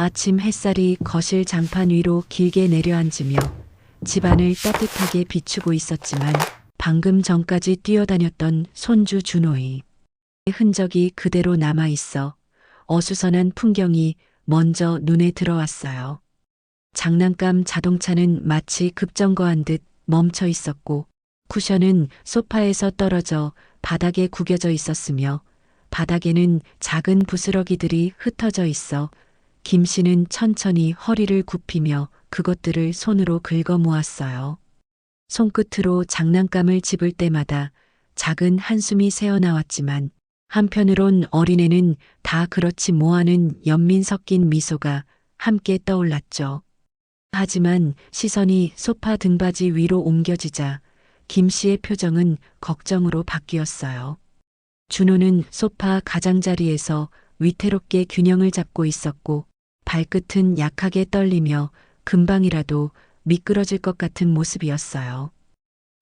아침 햇살이 거실 장판 위로 길게 내려앉으며 집안을 따뜻하게 비추고 있었지만 방금 전까지 뛰어다녔던 손주 준호의 흔적이 그대로 남아 있어 어수선한 풍경이 먼저 눈에 들어왔어요. 장난감 자동차는 마치 급정거한 듯 멈춰 있었고 쿠션은 소파에서 떨어져 바닥에 구겨져 있었으며 바닥에는 작은 부스러기들이 흩어져 있어 김 씨는 천천히 허리를 굽히며 그것들을 손으로 긁어 모았어요. 손끝으로 장난감을 집을 때마다 작은 한숨이 새어나왔지만 한편으론 어린애는 다 그렇지 뭐하는 연민 섞인 미소가 함께 떠올랐죠. 하지만 시선이 소파 등받이 위로 옮겨지자 김 씨의 표정은 걱정으로 바뀌었어요. 준호는 소파 가장자리에서 위태롭게 균형을 잡고 있었고 발끝은 약하게 떨리며 금방이라도 미끄러질 것 같은 모습이었어요.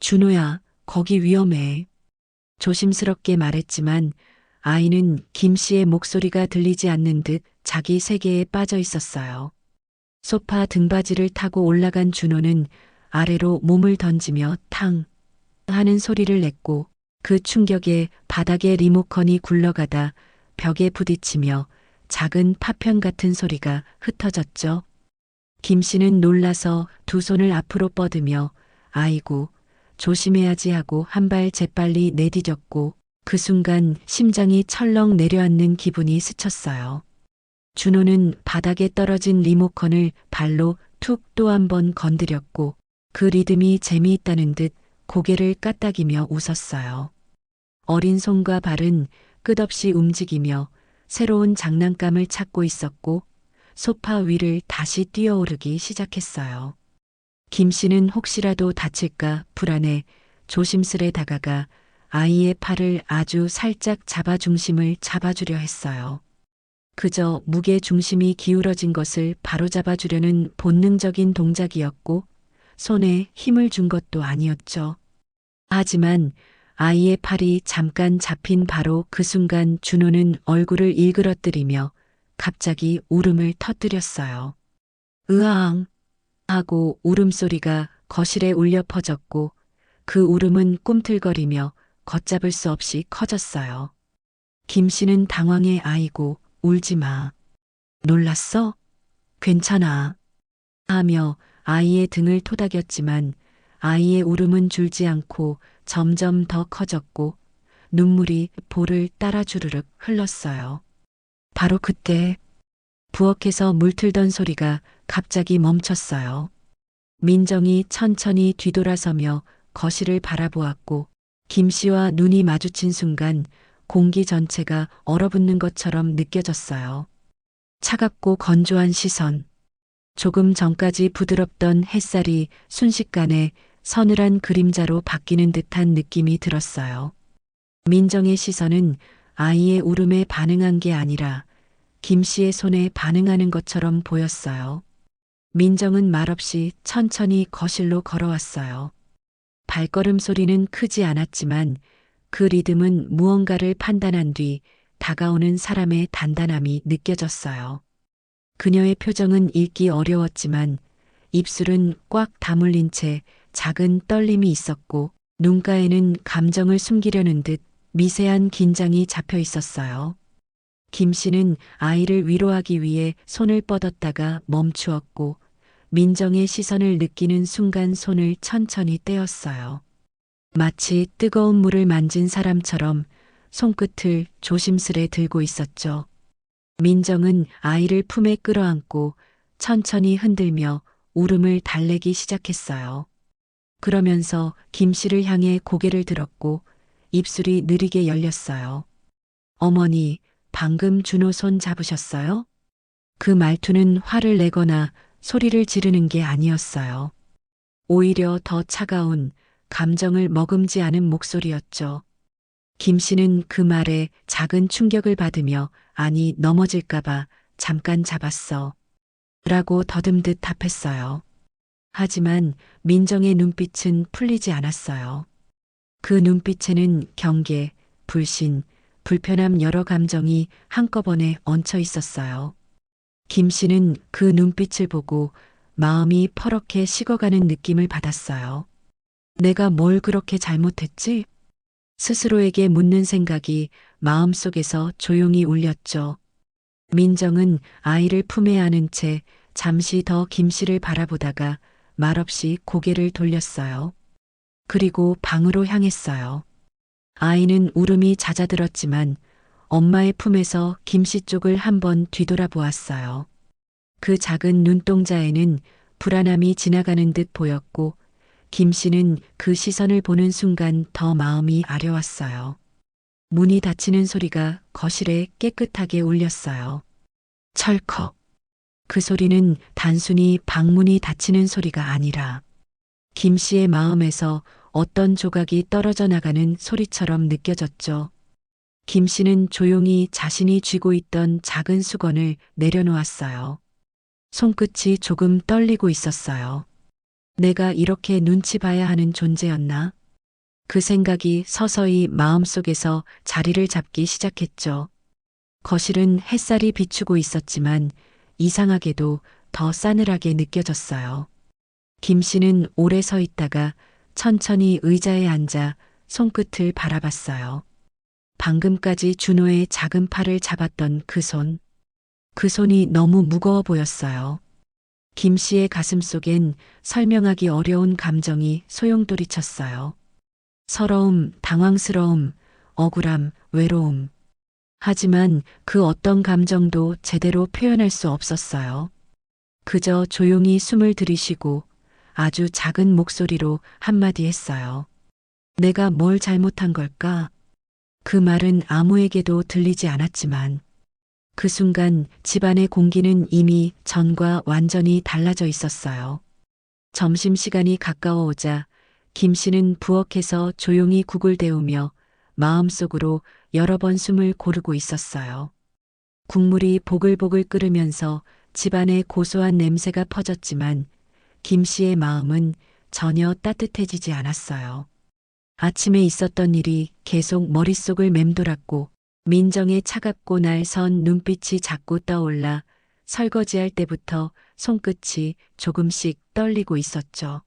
준호야, 거기 위험해. 조심스럽게 말했지만 아이는 김 씨의 목소리가 들리지 않는 듯 자기 세계에 빠져 있었어요. 소파 등받이를 타고 올라간 준호는 아래로 몸을 던지며 탕 하는 소리를 냈고 그 충격에 바닥의 리모컨이 굴러가다 벽에 부딪히며 작은 파편 같은 소리가 흩어졌죠. 김 씨는 놀라서 두 손을 앞으로 뻗으며 아이고 조심해야지 하고 한 발 재빨리 내디뎠고 그 순간 심장이 철렁 내려앉는 기분이 스쳤어요. 준호는 바닥에 떨어진 리모컨을 발로 툭 또 한 번 건드렸고 그 리듬이 재미있다는 듯 고개를 까딱이며 웃었어요. 어린 손과 발은 끝없이 움직이며 새로운 장난감을 찾고 있었고 소파 위를 다시 뛰어오르기 시작했어요. 김 씨는 혹시라도 다칠까 불안해 조심스레 다가가 아이의 팔을 아주 살짝 잡아 중심을 잡아주려 했어요. 그저 무게 중심이 기울어진 것을 바로잡아주려는 본능적인 동작이었고 손에 힘을 준 것도 아니었죠. 하지만 아이의 팔이 잠깐 잡힌 바로 그 순간 준호는 얼굴을 일그러뜨리며 갑자기 울음을 터뜨렸어요. 으앙 하고 울음소리가 거실에 울려 퍼졌고 그 울음은 꿈틀거리며 걷잡을 수 없이 커졌어요. 김 씨는 당황해 아이고 울지 마. 놀랐어? 괜찮아. 하며 아이의 등을 토닥였지만 아이의 울음은 줄지 않고 점점 더 커졌고 눈물이 볼을 따라 주르륵 흘렀어요. 바로 그때 부엌에서 물틀던 소리가 갑자기 멈췄어요. 민정이 천천히 뒤돌아서며 거실을 바라보았고 김 씨와 눈이 마주친 순간 공기 전체가 얼어붙는 것처럼 느껴졌어요. 차갑고 건조한 시선. 조금 전까지 부드럽던 햇살이 순식간에 서늘한 그림자로 바뀌는 듯한 느낌이 들었어요. 민정의 시선은 아이의 울음에 반응한 게 아니라 김 씨의 손에 반응하는 것처럼 보였어요. 민정은 말없이 천천히 거실로 걸어왔어요. 발걸음 소리는 크지 않았지만 그 리듬은 무언가를 판단한 뒤 다가오는 사람의 단단함이 느껴졌어요. 그녀의 표정은 읽기 어려웠지만 입술은 꽉 다물린 채 작은 떨림이 있었고 눈가에는 감정을 숨기려는 듯 미세한 긴장이 잡혀 있었어요. 김 씨는 아이를 위로하기 위해 손을 뻗었다가 멈추었고 민정의 시선을 느끼는 순간 손을 천천히 떼었어요. 마치 뜨거운 물을 만진 사람처럼 손끝을 조심스레 들고 있었죠. 민정은 아이를 품에 끌어안고 천천히 흔들며 울음을 달래기 시작했어요. 그러면서 김 씨를 향해 고개를 들었고 입술이 느리게 열렸어요. 어머니, 방금 준호 손 잡으셨어요? 그 말투는 화를 내거나 소리를 지르는 게 아니었어요. 오히려 더 차가운 감정을 머금지 않은 목소리였죠. 김 씨는 그 말에 작은 충격을 받으며 아니 넘어질까봐 잠깐 잡았어. 라고 더듬듯 답했어요. 하지만 민정의 눈빛은 풀리지 않았어요. 그 눈빛에는 경계, 불신, 불편함 여러 감정이 한꺼번에 얹혀 있었어요. 김 씨는 그 눈빛을 보고 마음이 퍼렇게 식어가는 느낌을 받았어요. 내가 뭘 그렇게 잘못했지? 스스로에게 묻는 생각이 마음속에서 조용히 울렸죠. 민정은 아이를 품에 안은 채 잠시 더 김 씨를 바라보다가 말없이 고개를 돌렸어요. 그리고 방으로 향했어요. 아이는 울음이 잦아들었지만 엄마의 품에서 김 씨 쪽을 한번 뒤돌아보았어요. 그 작은 눈동자에는 불안함이 지나가는 듯 보였고 김 씨는 그 시선을 보는 순간 더 마음이 아려왔어요. 문이 닫히는 소리가 거실에 깨끗하게 울렸어요. 철컥. 그 소리는 단순히 방문이 닫히는 소리가 아니라 김 씨의 마음에서 어떤 조각이 떨어져 나가는 소리처럼 느껴졌죠. 김 씨는 조용히 자신이 쥐고 있던 작은 수건을 내려놓았어요. 손끝이 조금 떨리고 있었어요. 내가 이렇게 눈치 봐야 하는 존재였나? 그 생각이 서서히 마음속에서 자리를 잡기 시작했죠. 거실은 햇살이 비추고 있었지만 이상하게도 더 싸늘하게 느껴졌어요. 김 씨는 오래 서 있다가 천천히 의자에 앉아 손끝을 바라봤어요. 방금까지 준호의 작은 팔을 잡았던 그 손. 그 손이 너무 무거워 보였어요. 김 씨의 가슴 속엔 설명하기 어려운 감정이 소용돌이쳤어요. 서러움, 당황스러움, 억울함, 외로움. 하지만 그 어떤 감정도 제대로 표현할 수 없었어요. 그저 조용히 숨을 들이쉬고 아주 작은 목소리로 한마디 했어요. 내가 뭘 잘못한 걸까? 그 말은 아무에게도 들리지 않았지만 그 순간 집안의 공기는 이미 전과 완전히 달라져 있었어요. 점심시간이 가까워오자 김 씨는 부엌에서 조용히 국을 데우며 마음속으로 여러 번 숨을 고르고 있었어요. 국물이 보글보글 끓으면서 집안에 고소한 냄새가 퍼졌지만 김 씨의 마음은 전혀 따뜻해지지 않았어요. 아침에 있었던 일이 계속 머릿속을 맴돌았고 민정의 차갑고 날선 눈빛이 자꾸 떠올라 설거지할 때부터 손끝이 조금씩 떨리고 있었죠.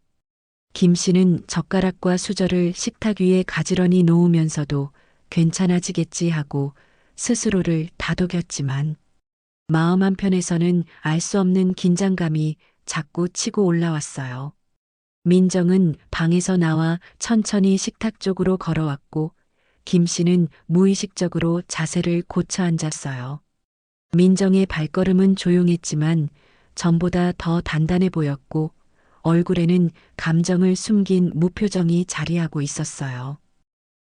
김 씨는 젓가락과 수저를 식탁 위에 가지런히 놓으면서도 괜찮아지겠지 하고 스스로를 다독였지만 마음 한편에서는 알 수 없는 긴장감이 자꾸 치고 올라왔어요. 민정은 방에서 나와 천천히 식탁 쪽으로 걸어왔고 김 씨는 무의식적으로 자세를 고쳐 앉았어요. 민정의 발걸음은 조용했지만 전보다 더 단단해 보였고 얼굴에는 감정을 숨긴 무표정이 자리하고 있었어요.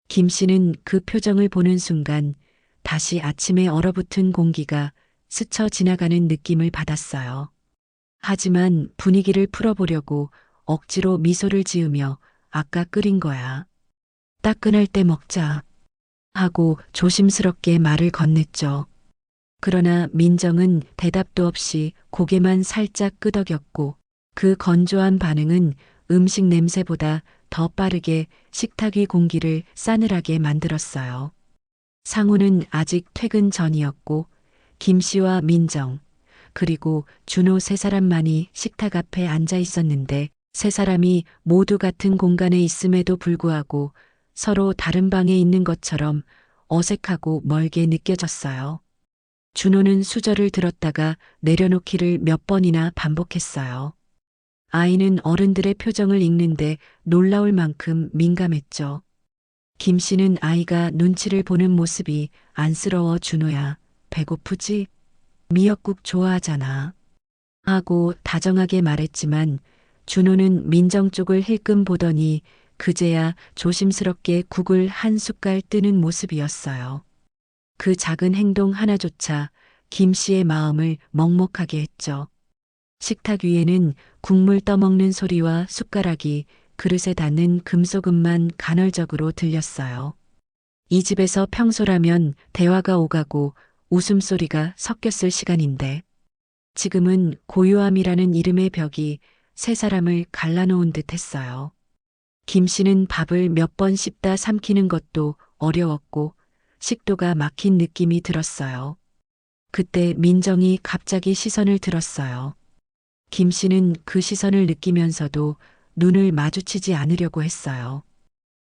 김 씨는 그 표정을 보는 순간 다시 아침에 얼어붙은 공기가 스쳐 지나가는 느낌을 받았어요. 하지만 분위기를 풀어보려고 억지로 미소를 지으며 아까 끓인 거야. 따끈할 때 먹자. 하고 조심스럽게 말을 건넸죠. 그러나 민정은 대답도 없이 고개만 살짝 끄덕였고 그 건조한 반응은 음식 냄새보다 더 빠르게 식탁 위 공기를 싸늘하게 만들었어요. 상우는 아직 퇴근 전이었고 김 씨와 민정 그리고 준호 세 사람만이 식탁 앞에 앉아 있었는데 세 사람이 모두 같은 공간에 있음에도 불구하고 서로 다른 방에 있는 것처럼 어색하고 멀게 느껴졌어요. 준호는 수저를 들었다가 내려놓기를 몇 번이나 반복했어요. 아이는 어른들의 표정을 읽는데 놀라울 만큼 민감했죠. 김 씨는 아이가 눈치를 보는 모습이 안쓰러워. 준호야, 배고프지? 미역국 좋아하잖아. 하고 다정하게 말했지만 준호는 민정 쪽을 힐끔 보더니 그제야 조심스럽게 국을 한 숟갈 뜨는 모습이었어요. 그 작은 행동 하나조차 김 씨의 마음을 먹먹하게 했죠. 식탁 위에는 국물 떠먹는 소리와 숟가락이 그릇에 닿는 금소금만 간헐적으로 들렸어요. 이 집에서 평소라면 대화가 오가고 웃음소리가 섞였을 시간인데 지금은 고요함이라는 이름의 벽이 세 사람을 갈라놓은 듯 했어요. 김 씨는 밥을 몇 번 씹다 삼키는 것도 어려웠고 식도가 막힌 느낌이 들었어요. 그때 민정이 갑자기 시선을 들었어요. 김 씨는 그 시선을 느끼면서도 눈을 마주치지 않으려고 했어요.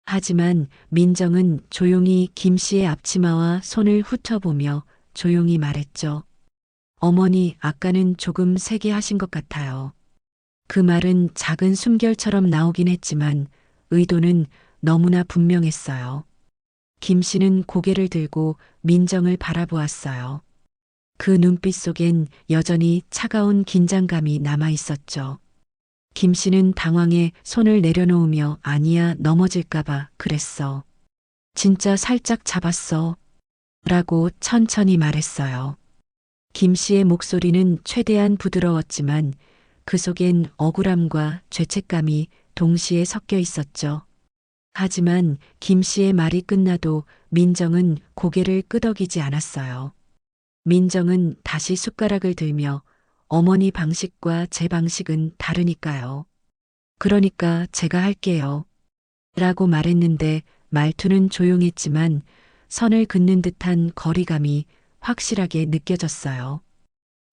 하지만 민정은 조용히 김 씨의 앞치마와 손을 훑어보며 조용히 말했죠. 어머니, 아까는 조금 세게 하신 것 같아요. 그 말은 작은 숨결처럼 나오긴 했지만 의도는 너무나 분명했어요. 김 씨는 고개를 들고 민정을 바라보았어요. 그 눈빛 속엔 여전히 차가운 긴장감이 남아 있었죠. 김 씨는 당황해 손을 내려놓으며 아니야, 넘어질까봐 그랬어. 진짜 살짝 잡았어. 라고 천천히 말했어요. 김 씨의 목소리는 최대한 부드러웠지만 그 속엔 억울함과 죄책감이 동시에 섞여 있었죠. 하지만 김 씨의 말이 끝나도 민정은 고개를 끄덕이지 않았어요. 민정은 다시 숟가락을 들며 어머니 방식과 제 방식은 다르니까요. 그러니까 제가 할게요. 라고 말했는데 말투는 조용했지만 선을 긋는 듯한 거리감이 확실하게 느껴졌어요.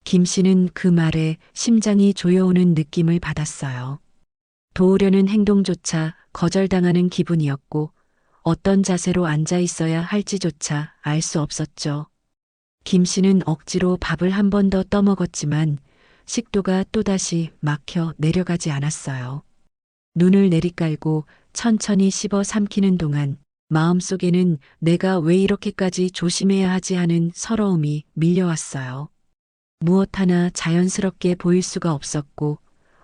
김 씨는 그 말에 심장이 조여오는 느낌을 받았어요. 도우려는 행동조차 거절당하는 기분이었고 어떤 자세로 앉아 있어야 할지조차 알 수 없었죠. 김 씨는 억지로 밥을 한 번 더 떠먹었지만 식도가 또다시 막혀 내려가지 않았어요. 눈을 내리깔고 천천히 씹어 삼키는 동안 마음속에는 내가 왜 이렇게까지 조심해야 하지 하는 서러움이 밀려왔어요. 무엇 하나 자연스럽게 보일 수가 없었고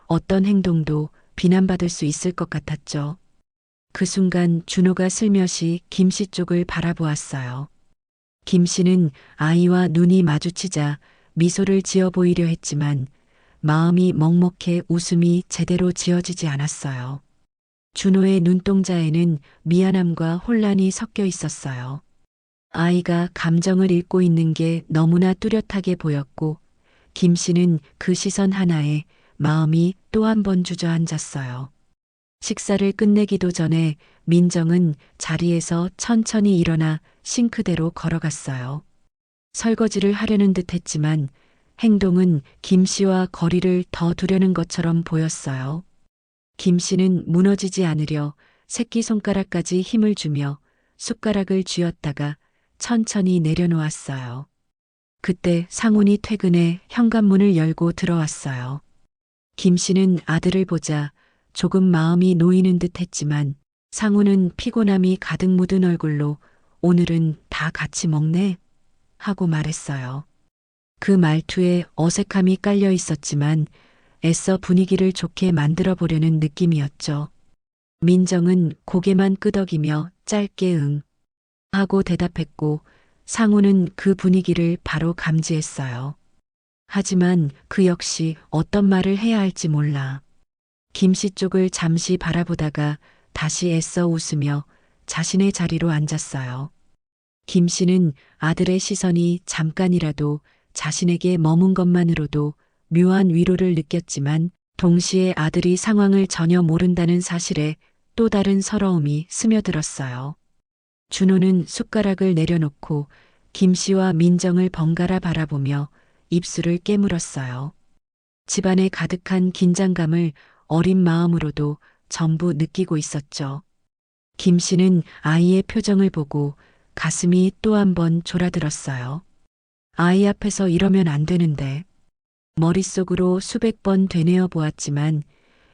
어떤 행동도 비난받을 수 있을 것 같았죠. 그 순간 준호가 슬며시 김 씨 쪽을 바라보았어요. 김 씨는 아이와 눈이 마주치자 미소를 지어 보이려 했지만 마음이 먹먹해 웃음이 제대로 지어지지 않았어요. 준호의 눈동자에는 미안함과 혼란이 섞여 있었어요. 아이가 감정을 읽고 있는 게 너무나 뚜렷하게 보였고 김 씨는 그 시선 하나에 마음이 또 한 번 주저앉았어요. 식사를 끝내기도 전에 민정은 자리에서 천천히 일어나 싱크대로 걸어갔어요. 설거지를 하려는 듯 했지만 행동은 김 씨와 거리를 더 두려는 것처럼 보였어요. 김 씨는 무너지지 않으려 새끼손가락까지 힘을 주며 숟가락을 쥐었다가 천천히 내려놓았어요. 그때 상훈이 퇴근해 현관문을 열고 들어왔어요. 김 씨는 아들을 보자 조금 마음이 놓이는 듯 했지만 상훈은 피곤함이 가득 묻은 얼굴로 오늘은 다 같이 먹네? 하고 말했어요. 그 말투에 어색함이 깔려 있었지만 애써 분위기를 좋게 만들어 보려는 느낌이었죠. 민정은 고개만 끄덕이며 짧게 응 하고 대답했고 상우는 그 분위기를 바로 감지했어요. 하지만 그 역시 어떤 말을 해야 할지 몰라. 김 씨 쪽을 잠시 바라보다가 다시 애써 웃으며 자신의 자리로 앉았어요. 김 씨는 아들의 시선이 잠깐이라도 자신에게 머문 것만으로도 묘한 위로를 느꼈지만 동시에 아들이 상황을 전혀 모른다는 사실에 또 다른 서러움이 스며들었어요. 준호는 숟가락을 내려놓고 김 씨와 민정을 번갈아 바라보며 입술을 깨물었어요. 집안에 가득한 긴장감을 어린 마음으로도 전부 느끼고 있었죠. 김 씨는 아이의 표정을 보고 가슴이 또 한 번 졸아들었어요. 아이 앞에서 이러면 안 되는데. 머릿속으로 수백 번 되뇌어 보았지만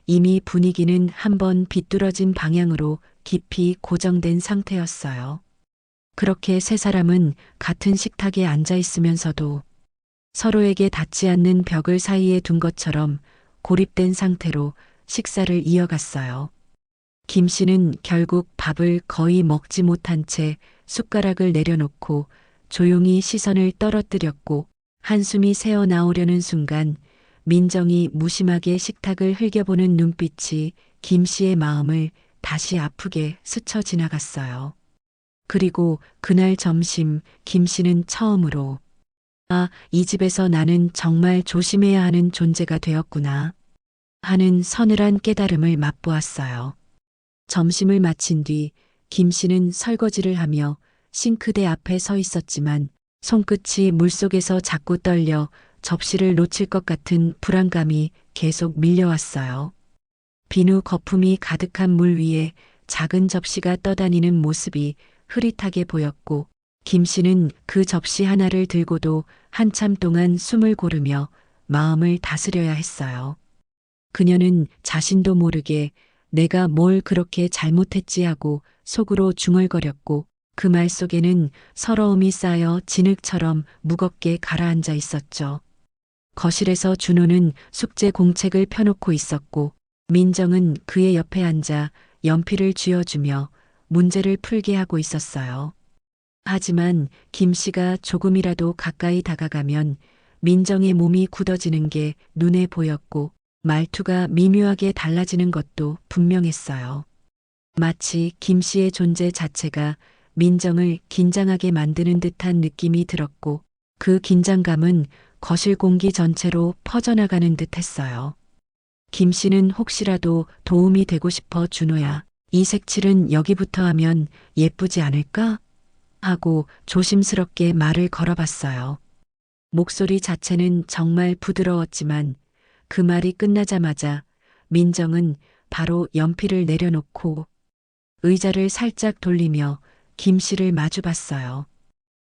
이미 분위기는 한 번 비뚤어진 방향으로 깊이 고정된 상태였어요. 그렇게 세 사람은 같은 식탁에 앉아 있으면서도 서로에게 닿지 않는 벽을 사이에 둔 것처럼 고립된 상태로 식사를 이어갔어요. 김 씨는 결국 밥을 거의 먹지 못한 채 숟가락을 내려놓고 조용히 시선을 떨어뜨렸고 한숨이 새어 나오려는 순간 민정이 무심하게 식탁을 흘겨보는 눈빛이 김 씨의 마음을 다시 아프게 스쳐 지나갔어요. 그리고 그날 점심 김 씨는 처음으로 아, 이 집에서 나는 정말 조심해야 하는 존재가 되었구나 하는 서늘한 깨달음을 맛보았어요. 점심을 마친 뒤 김 씨는 설거지를 하며 싱크대 앞에 서 있었지만 손끝이 물속에서 자꾸 떨려 접시를 놓칠 것 같은 불안감이 계속 밀려왔어요. 비누 거품이 가득한 물 위에 작은 접시가 떠다니는 모습이 흐릿하게 보였고, 김 씨는 그 접시 하나를 들고도 한참 동안 숨을 고르며 마음을 다스려야 했어요. 그녀는 자신도 모르게 내가 뭘 그렇게 잘못했지 하고 속으로 중얼거렸고, 그 말 속에는 서러움이 쌓여 진흙처럼 무겁게 가라앉아 있었죠. 거실에서 준호는 숙제 공책을 펴놓고 있었고, 민정은 그의 옆에 앉아 연필을 쥐어주며 문제를 풀게 하고 있었어요. 하지만 김 씨가 조금이라도 가까이 다가가면 민정의 몸이 굳어지는 게 눈에 보였고, 말투가 미묘하게 달라지는 것도 분명했어요. 마치 김 씨의 존재 자체가 민정을 긴장하게 만드는 듯한 느낌이 들었고, 그 긴장감은 거실 공기 전체로 퍼져나가는 듯 했어요. 김 씨는 혹시라도 도움이 되고 싶어 준호야, 이 색칠은 여기부터 하면 예쁘지 않을까? 하고 조심스럽게 말을 걸어봤어요. 목소리 자체는 정말 부드러웠지만 그 말이 끝나자마자 민정은 바로 연필을 내려놓고 의자를 살짝 돌리며 김 씨를 마주봤어요.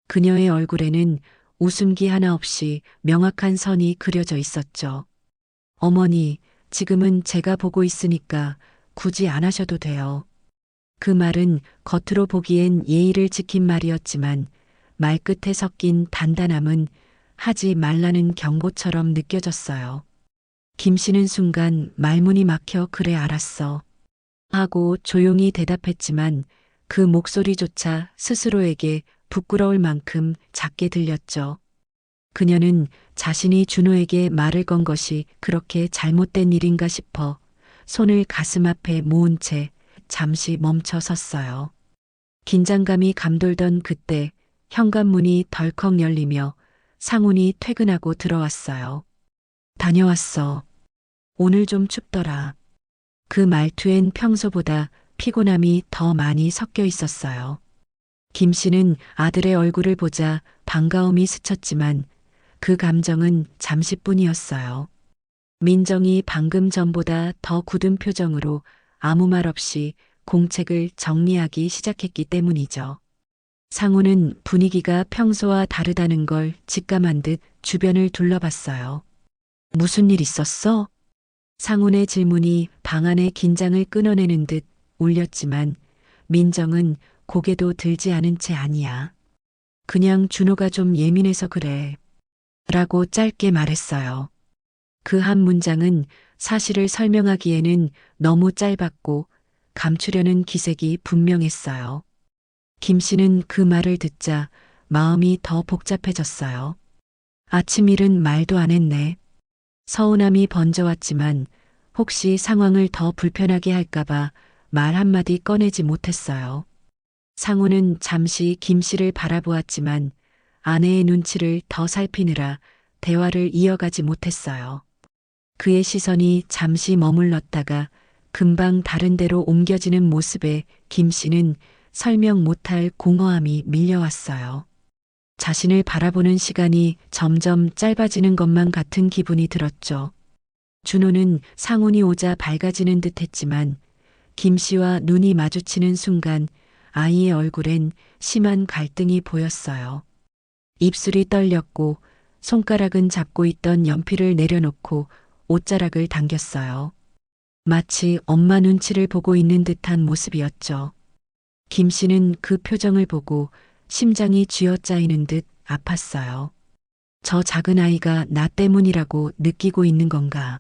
그녀의 얼굴에는 웃음기 하나 없이 명확한 선이 그려져 있었죠. 어머니, 지금은 제가 보고 있으니까 굳이 안 하셔도 돼요. 그 말은 겉으로 보기엔 예의를 지킨 말이었지만 말끝에 섞인 단단함은 하지 말라는 경고처럼 느껴졌어요. 김 씨는 순간 말문이 막혀 그래 알았어 하고 조용히 대답했지만 그 목소리조차 스스로에게 부끄러울 만큼 작게 들렸죠. 그녀는 자신이 준호에게 말을 건 것이 그렇게 잘못된 일인가 싶어 손을 가슴 앞에 모은 채 잠시 멈춰 섰어요. 긴장감이 감돌던 그때 현관문이 덜컥 열리며 상훈이 퇴근하고 들어왔어요. 다녀왔어. 오늘 좀 춥더라. 그 말투엔 평소보다 피곤함이 더 많이 섞여 있었어요. 김 씨는 아들의 얼굴을 보자 반가움이 스쳤지만 그 감정은 잠시뿐이었어요. 민정이 방금 전보다 더 굳은 표정으로 아무 말 없이 공책을 정리하기 시작했기 때문이죠. 상우는 분위기가 평소와 다르다는 걸 직감한 듯 주변을 둘러봤어요. 무슨 일 있었어? 상훈의 질문이 방 안의 긴장을 끊어내는 듯 울렸지만 민정은 고개도 들지 않은 채 아니야. 그냥 준호가 좀 예민해서 그래. 라고 짧게 말했어요. 그 한 문장은 사실을 설명하기에는 너무 짧았고 감추려는 기색이 분명했어요. 김 씨는 그 말을 듣자 마음이 더 복잡해졌어요. 아침 일은 말도 안 했네. 서운함이 번져왔지만 혹시 상황을 더 불편하게 할까봐 말 한마디 꺼내지 못했어요. 상우는 잠시 김 씨를 바라보았지만 아내의 눈치를 더 살피느라 대화를 이어가지 못했어요. 그의 시선이 잠시 머물렀다가 금방 다른 데로 옮겨지는 모습에 김 씨는 설명 못할 공허함이 밀려왔어요. 자신을 바라보는 시간이 점점 짧아지는 것만 같은 기분이 들었죠. 준호는 상훈이 오자 밝아지는 듯 했지만 김 씨와 눈이 마주치는 순간 아이의 얼굴엔 심한 갈등이 보였어요. 입술이 떨렸고 손가락은 잡고 있던 연필을 내려놓고 옷자락을 당겼어요. 마치 엄마 눈치를 보고 있는 듯한 모습이었죠. 김 씨는 그 표정을 보고 심장이 쥐어짜이는 듯 아팠어요. 저 작은 아이가 나 때문이라고 느끼고 있는 건가?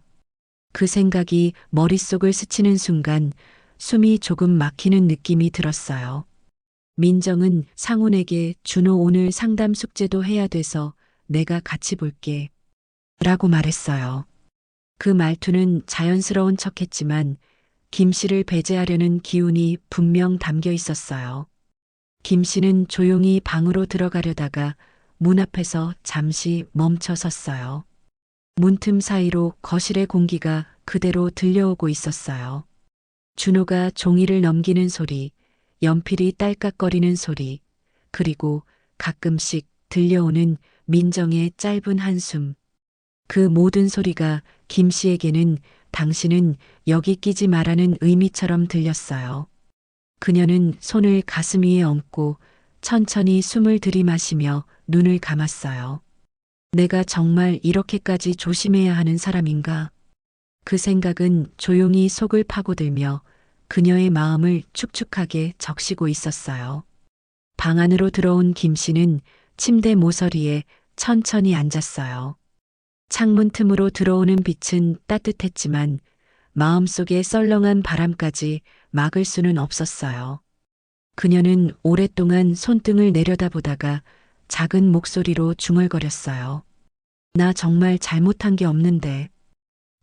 그 생각이 머릿속을 스치는 순간 숨이 조금 막히는 느낌이 들었어요. 민정은 상훈에게 준호 오늘 상담 숙제도 해야 돼서 내가 같이 볼게. 라고 말했어요. 그 말투는 자연스러운 척했지만 김 씨를 배제하려는 기운이 분명 담겨 있었어요. 김 씨는 조용히 방으로 들어가려다가 문 앞에서 잠시 멈춰 섰어요. 문틈 사이로 거실의 공기가 그대로 들려오고 있었어요. 준호가 종이를 넘기는 소리, 연필이 딸깍거리는 소리, 그리고 가끔씩 들려오는 민정의 짧은 한숨. 그 모든 소리가 김 씨에게는 당신은 여기 끼지 말라는 의미처럼 들렸어요. 그녀는 손을 가슴 위에 얹고 천천히 숨을 들이마시며 눈을 감았어요. 내가 정말 이렇게까지 조심해야 하는 사람인가? 그 생각은 조용히 속을 파고들며 그녀의 마음을 축축하게 적시고 있었어요. 방 안으로 들어온 김 씨는 침대 모서리에 천천히 앉았어요. 창문 틈으로 들어오는 빛은 따뜻했지만 마음속에 썰렁한 바람까지 막을 수는 없었어요. 그녀는 오랫동안 손등을 내려다보다가 작은 목소리로 중얼거렸어요. 나 정말 잘못한 게 없는데.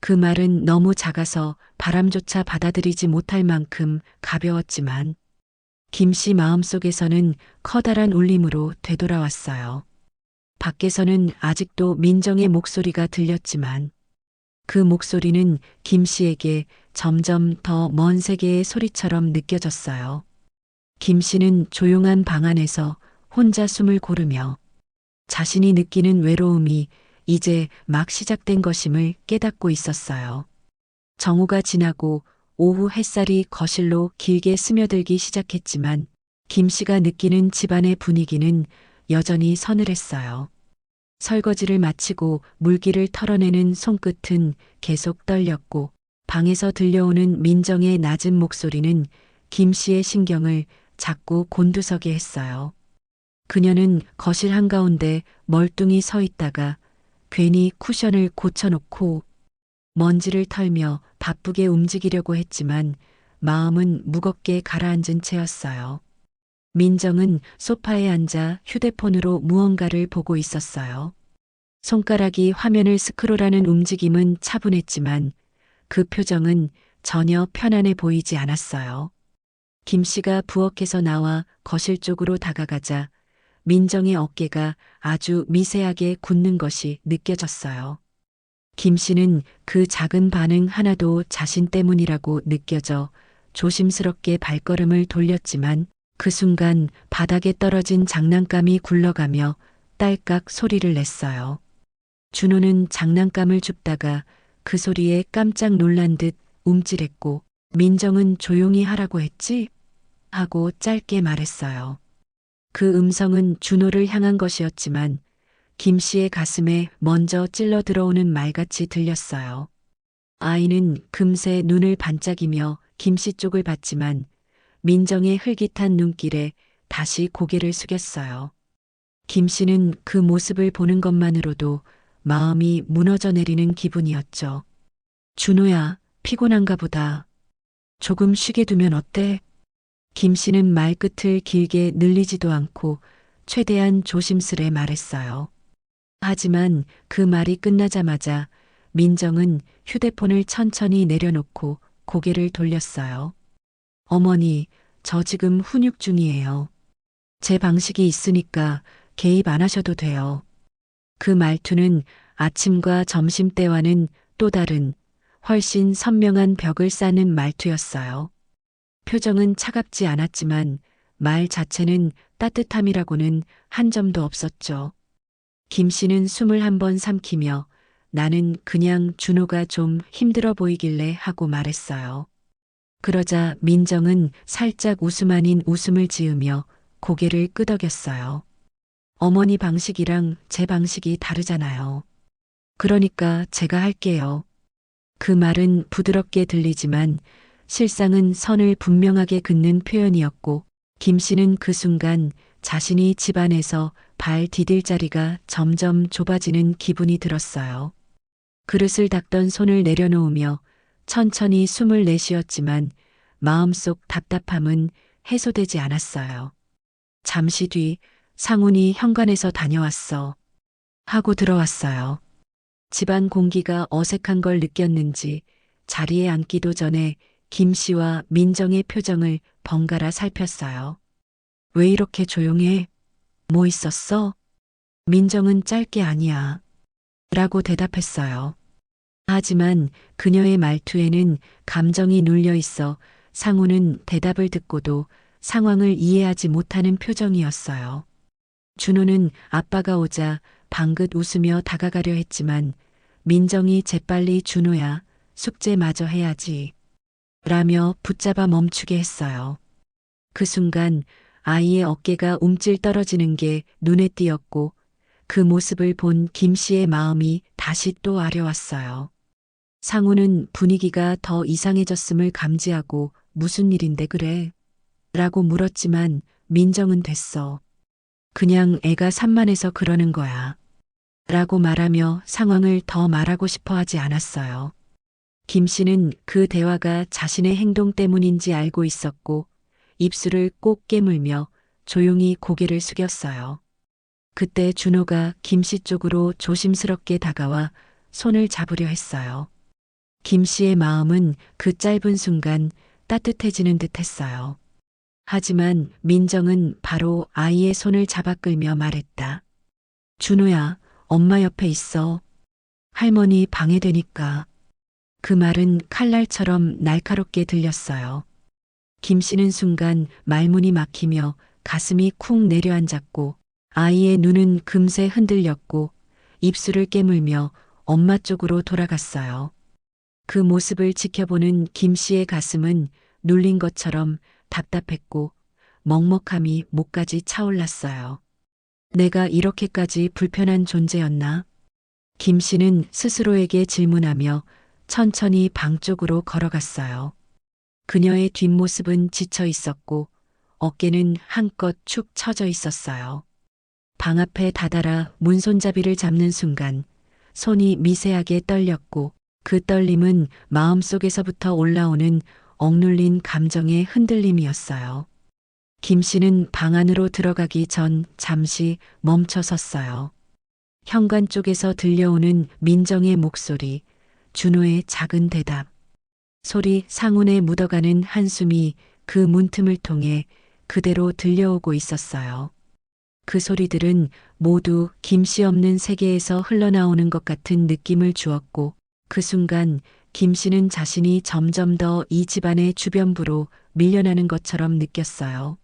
그 말은 너무 작아서 바람조차 받아들이지 못할 만큼 가벼웠지만 김 씨 마음속에서는 커다란 울림으로 되돌아왔어요. 밖에서는 아직도 민정의 목소리가 들렸지만 그 목소리는 김 씨에게 점점 더 먼 세계의 소리처럼 느껴졌어요. 김 씨는 조용한 방 안에서 혼자 숨을 고르며 자신이 느끼는 외로움이 이제 막 시작된 것임을 깨닫고 있었어요. 정오가 지나고 오후 햇살이 거실로 길게 스며들기 시작했지만 김 씨가 느끼는 집안의 분위기는 여전히 서늘했어요. 설거지를 마치고 물기를 털어내는 손끝은 계속 떨렸고 방에서 들려오는 민정의 낮은 목소리는 김 씨의 신경을 자꾸 곤두서게 했어요. 그녀는 거실 한가운데 멀뚱히 서 있다가 괜히 쿠션을 고쳐놓고 먼지를 털며 바쁘게 움직이려고 했지만 마음은 무겁게 가라앉은 채였어요. 민정은 소파에 앉아 휴대폰으로 무언가를 보고 있었어요. 손가락이 화면을 스크롤하는 움직임은 차분했지만 그 표정은 전혀 편안해 보이지 않았어요. 김 씨가 부엌에서 나와 거실 쪽으로 다가가자 민정의 어깨가 아주 미세하게 굳는 것이 느껴졌어요. 김 씨는 그 작은 반응 하나도 자신 때문이라고 느껴져 조심스럽게 발걸음을 돌렸지만 그 순간 바닥에 떨어진 장난감이 굴러가며 딸깍 소리를 냈어요. 준호는 장난감을 줍다가 그 소리에 깜짝 놀란 듯 움찔했고 민정은 조용히 하라고 했지? 하고 짧게 말했어요. 그 음성은 준호를 향한 것이었지만 김 씨의 가슴에 먼저 찔러 들어오는 말같이 들렸어요. 아이는 금세 눈을 반짝이며 김 씨 쪽을 봤지만 민정의 흘깃한 눈길에 다시 고개를 숙였어요. 김 씨는 그 모습을 보는 것만으로도 마음이 무너져 내리는 기분이었죠. 준호야, 피곤한가 보다. 조금 쉬게 두면 어때? 김 씨는 말끝을 길게 늘리지도 않고 최대한 조심스레 말했어요. 하지만 그 말이 끝나자마자 민정은 휴대폰을 천천히 내려놓고 고개를 돌렸어요. 어머니, 저 지금 훈육 중이에요. 제 방식이 있으니까 개입 안 하셔도 돼요. 그 말투는 아침과 점심때와는 또 다른 훨씬 선명한 벽을 쌓는 말투였어요. 표정은 차갑지 않았지만 말 자체는 따뜻함이라고는 한 점도 없었죠. 김 씨는 숨을 한번 삼키며 나는 그냥 준호가 좀 힘들어 보이길래 하고 말했어요. 그러자 민정은 살짝 웃음 아닌 웃음을 지으며 고개를 끄덕였어요. 어머니 방식이랑 제 방식이 다르잖아요. 그러니까 제가 할게요. 그 말은 부드럽게 들리지만 실상은 선을 분명하게 긋는 표현이었고 김 씨는 그 순간 자신이 집안에서 발 디딜 자리가 점점 좁아지는 기분이 들었어요. 그릇을 닦던 손을 내려놓으며 천천히 숨을 내쉬었지만 마음속 답답함은 해소되지 않았어요. 잠시 뒤 상훈이 현관에서 다녀왔어. 하고 들어왔어요. 집안 공기가 어색한 걸 느꼈는지 자리에 앉기도 전에 김 씨와 민정의 표정을 번갈아 살폈어요. 왜 이렇게 조용해? 뭐 있었어? 민정은 짧게 아니야. 라고 대답했어요. 하지만 그녀의 말투에는 감정이 눌려 있어 상우는 대답을 듣고도 상황을 이해하지 못하는 표정이었어요. 준호는 아빠가 오자 방긋 웃으며 다가가려 했지만 민정이 재빨리 준호야, 숙제 마저 해야지. 라며 붙잡아 멈추게 했어요. 그 순간 아이의 어깨가 움찔 떨어지는 게 눈에 띄었고 그 모습을 본 김 씨의 마음이 다시 또 아려왔어요. 상우는 분위기가 더 이상해졌음을 감지하고 무슨 일인데 그래? 라고 물었지만 민정은 됐어. 그냥 애가 산만해서 그러는 거야. 라고 말하며 상황을 더 말하고 싶어 하지 않았어요. 김 씨는 그 대화가 자신의 행동 때문인지 알고 있었고 입술을 꼭 깨물며 조용히 고개를 숙였어요. 그때 준호가 김 씨 쪽으로 조심스럽게 다가와 손을 잡으려 했어요. 김 씨의 마음은 그 짧은 순간 따뜻해지는 듯 했어요. 하지만 민정은 바로 아이의 손을 잡아 끌며 말했다. 준호야, 엄마 옆에 있어. 할머니 방해되니까. 그 말은 칼날처럼 날카롭게 들렸어요. 김 씨는 순간 말문이 막히며 가슴이 쿵 내려앉았고 아이의 눈은 금세 흔들렸고 입술을 깨물며 엄마 쪽으로 돌아갔어요. 그 모습을 지켜보는 김 씨의 가슴은 눌린 것처럼 답답했고 먹먹함이 목까지 차올랐어요. 내가 이렇게까지 불편한 존재였나? 김 씨는 스스로에게 질문하며 천천히 방 쪽으로 걸어갔어요. 그녀의 뒷모습은 지쳐 있었고 어깨는 한껏 축 처져 있었어요. 방 앞에 다다라 문손잡이를 잡는 순간 손이 미세하게 떨렸고 그 떨림은 마음속에서부터 올라오는 억눌린 감정의 흔들림이었어요. 김 씨는 방 안으로 들어가기 전 잠시 멈춰 섰어요. 현관 쪽에서 들려오는 민정의 목소리, 준호의 작은 대답, 소리 상운에 묻어가는 한숨이 그 문틈을 통해 그대로 들려오고 있었어요. 그 소리들은 모두 김 씨 없는 세계에서 흘러나오는 것 같은 느낌을 주었고 그 순간 김 씨는 자신이 점점 더 이 집안의 주변부로 밀려나는 것처럼 느꼈어요.